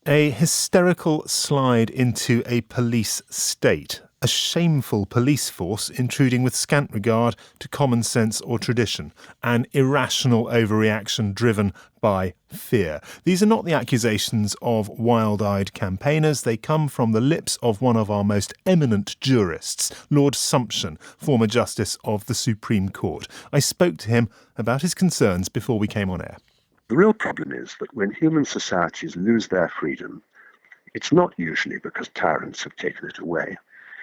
A hysterical slide into a police state. A shameful police force intruding with scant regard to common sense or tradition. An irrational overreaction driven by fear. These are not the accusations of wild-eyed campaigners. They come from the lips of one of our most eminent jurists, Lord Sumption, former Justice of the Supreme Court. I spoke to him about his concerns before we came on air. The real problem is that when human societies lose their freedom, it's not usually because tyrants have taken it away.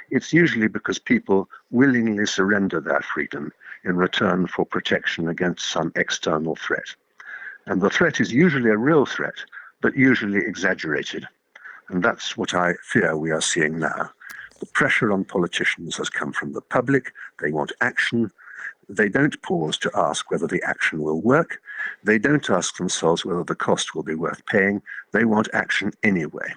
It's usually because people willingly surrender their freedom in return for protection against some external threat. And the threat is usually a real threat, but usually exaggerated. And that's what I fear we are seeing now. The pressure on politicians has come from the public. They want action. They don't pause to ask whether the action will work. They don't ask themselves whether the cost will be worth paying. They want action anyway.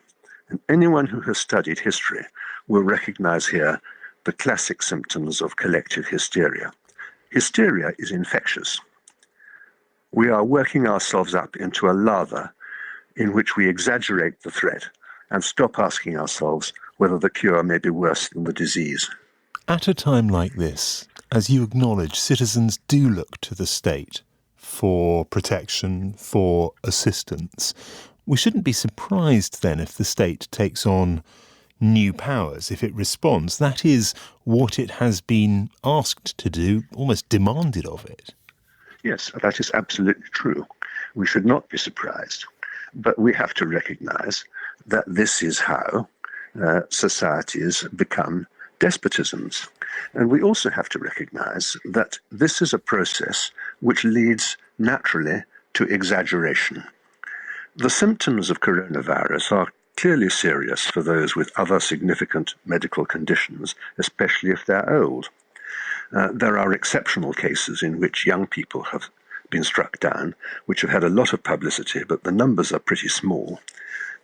And anyone who has studied history will recognize here the classic symptoms of collective hysteria. Hysteria is infectious. We are working ourselves up into a lather in which we exaggerate the threat and stop asking ourselves whether the cure may be worse than the disease. At a time like this, as you acknowledge, citizens do look to the state for protection, for assistance. We shouldn't be surprised then if the state takes on new powers, if it responds. That is what it has been asked to do, almost demanded of it. Yes, that is absolutely true. We should not be surprised. But we have to recognize that this is how societies become despotisms. And we also have to recognize that this is a process which leads naturally to exaggeration. The symptoms of coronavirus are clearly serious for those with other significant medical conditions, especially if they're old. There are exceptional cases in which young people have been struck down, which have had a lot of publicity, but the numbers are pretty small.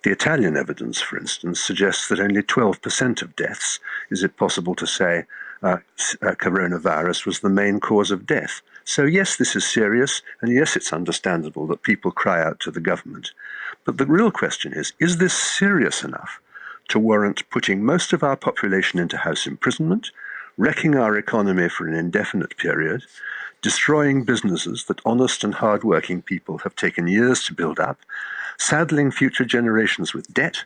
The Italian evidence, for instance, suggests that only 12% of deaths, is it possible to say, coronavirus was the main cause of death. So yes, this is serious, and yes, it's understandable that people cry out to the government. But the real question is this serious enough to warrant putting most of our population into house imprisonment, wrecking our economy for an indefinite period, destroying businesses that honest and hard-working people have taken years to build up, saddling future generations with debt,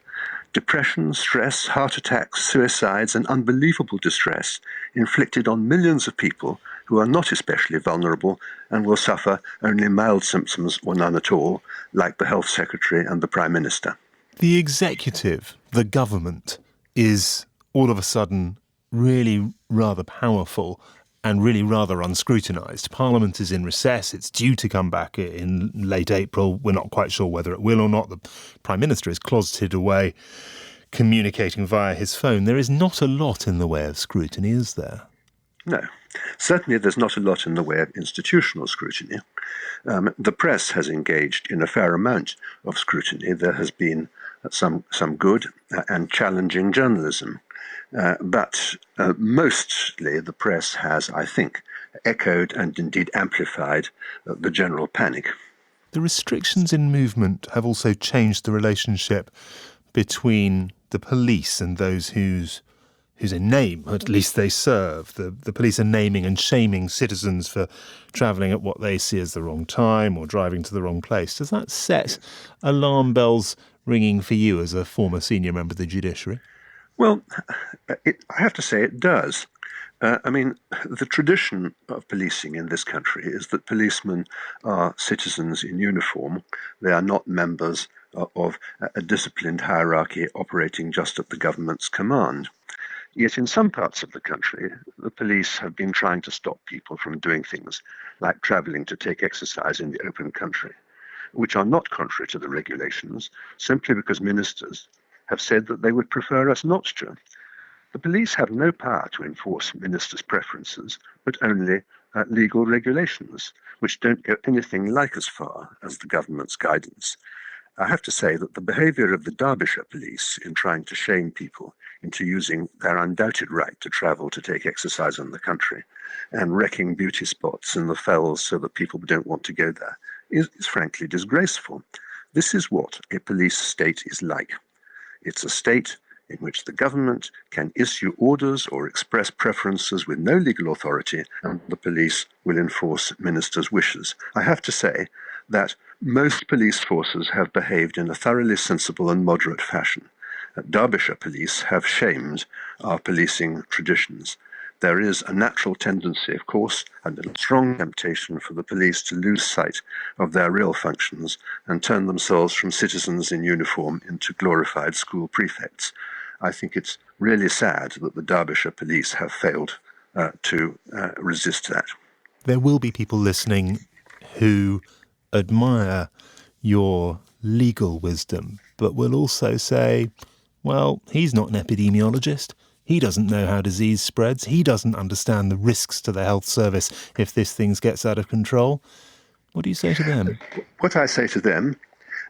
depression, stress, heart attacks, suicides, and unbelievable distress inflicted on millions of people who are not especially vulnerable and will suffer only mild symptoms or none at all, like the Health Secretary and the Prime Minister. The executive, the government, is all of a sudden really rather powerful and really rather unscrutinised. Parliament is in recess. It's due to come back in late April. We're not quite sure whether it will or not. The Prime Minister is closeted away, communicating via his phone. There is not a lot in the way of scrutiny, is there? No. Certainly there's not a lot in the way of institutional scrutiny. The press has engaged in a fair amount of scrutiny. There has been some good and challenging journalism. But mostly the press has, I think, echoed and indeed amplified the general panic. The restrictions in movement have also changed the relationship between the police and those whose in name, at least they serve. The police are naming and shaming citizens for travelling at what they see as the wrong time or driving to the wrong place. Does that set alarm bells ringing for you as a former senior member of the judiciary? Well, I have to say it does. The tradition of policing in this country is that policemen are citizens in uniform. They are not members of a disciplined hierarchy operating just at the government's command. Yet in some parts of the country, the police have been trying to stop people from doing things like travelling to take exercise in the open country, which are not contrary to the regulations, simply because ministers have said that they would prefer us not to. The police have no power to enforce ministers' preferences, but only legal regulations, which don't go anything like as far as the government's guidance. I have to say that the behaviour of the Derbyshire police in trying to shame people into using their undoubted right to travel to take exercise in the country and wrecking beauty spots in the fells so that people don't want to go there is frankly disgraceful. This is what a police state is like. It's a state in which the government can issue orders or express preferences with no legal authority, and the police will enforce ministers' wishes. I have to say that most police forces have behaved in a thoroughly sensible and moderate fashion. Derbyshire police have shamed our policing traditions. There is a natural tendency, of course, and a strong temptation for the police to lose sight of their real functions and turn themselves from citizens in uniform into glorified school prefects. I think it's really sad that the Derbyshire police have failed to resist that. There will be people listening who admire your legal wisdom, but will also say, well, he's not an epidemiologist. He doesn't know how disease spreads. He doesn't understand the risks to the health service if this thing gets out of control. What do you say to them? What I say to them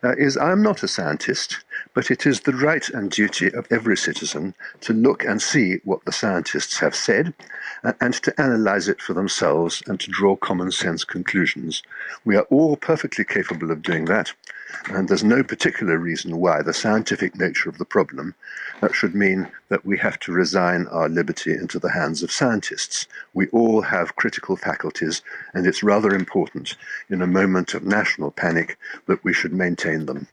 is I'm not a scientist, but it is the right and duty of every citizen to look and see what the scientists have said and to analyse it for themselves and to draw common sense conclusions. We are all perfectly capable of doing that, and there's no particular reason why the scientific nature of the problem should mean that we have to resign our liberty into the hands of scientists. We all have critical faculties, and it's rather important in a moment of national panic that we should maintain them.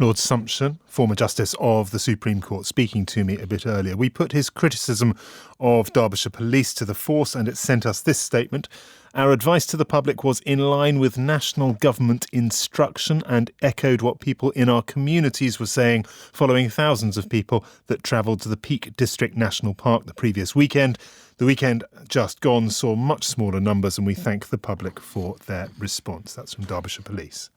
Lord Sumption, former Justice of the Supreme Court, speaking to me a bit earlier. We put his criticism of Derbyshire Police to the force, and it sent us this statement. Our advice to the public was in line with national government instruction and echoed what people in our communities were saying following thousands of people that travelled to the Peak District National Park the previous weekend. The weekend just gone saw much smaller numbers, and we thank the public for their response. That's from Derbyshire Police.